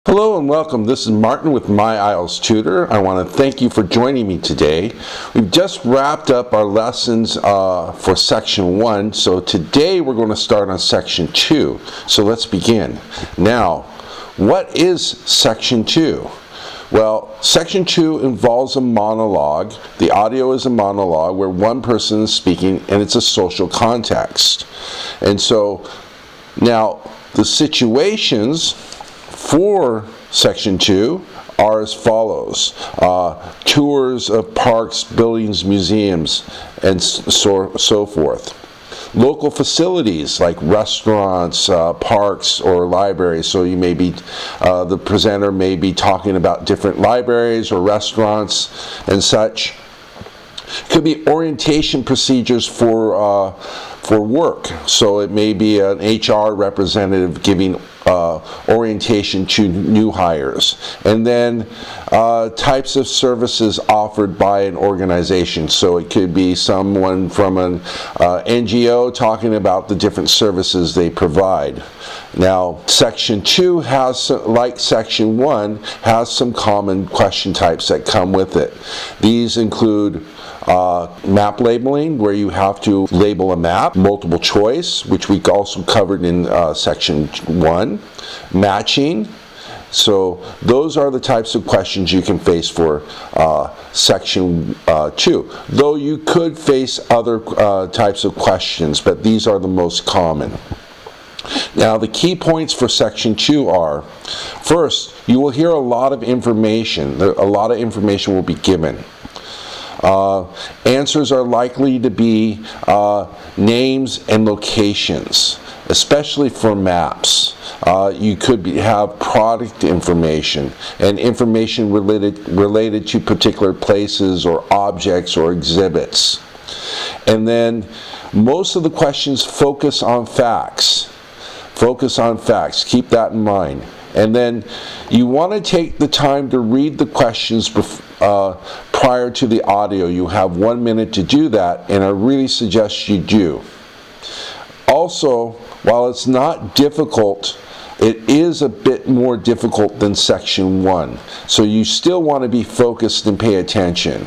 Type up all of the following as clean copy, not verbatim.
Hello and welcome. This is Martin with My IELTS Tutor. I want to thank you for joining me today. We've just wrapped up our lessons for Section 1, so today we're going to start on Section 2. So let's begin. Now, what is Section 2? Well, Section 2 involves a monologue. The audio is a monologue where one person is speaking and it's a social context. And so, now, the situations for Section 2 are as follows. Tours of parks, buildings, museums, and so forth. Local facilities like restaurants, parks, or libraries. So you may be, the presenter may be talking about different libraries or restaurants and such. Could be orientation procedures for work. So it may be an HR representative giving orientation to new hires. And then types of services offered by an organization. So it could be someone from an NGO talking about the different services they provide. Now, Section 2 has, like Section 1, has some common question types that come with it. These include map labeling, where you have to label a map, multiple choice, which we also covered in Section 1, matching. So those are the types of questions you can face for Section 2. Though you could face other types of questions, but these are the most common. Now, the key points for Section 2 are, first, you will hear a lot of information. A lot of information will be given. Answers are likely to be names and locations, especially for maps. You could have product information and information related to particular places or objects or exhibits. And then most of the questions focus on facts. Focus on facts. Keep that in mind. And then you want to take the time to read the questions prior to the audio. You have 1 minute to do that, and I really suggest you do. Also, while it's not difficult, it is a bit more difficult than Section 1. So you still want to be focused and pay attention.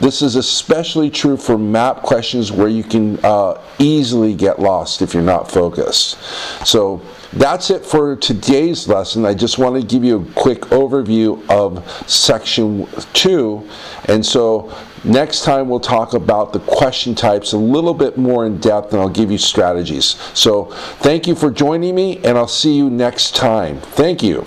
This is especially true for map questions where you can easily get lost if you're not focused. So that's it for today's lesson. I just want to give you a quick overview of Section 2. And so next time we'll talk about the question types a little bit more in depth, and I'll give you strategies. So thank you for joining me, and I'll see you next time. Thank you.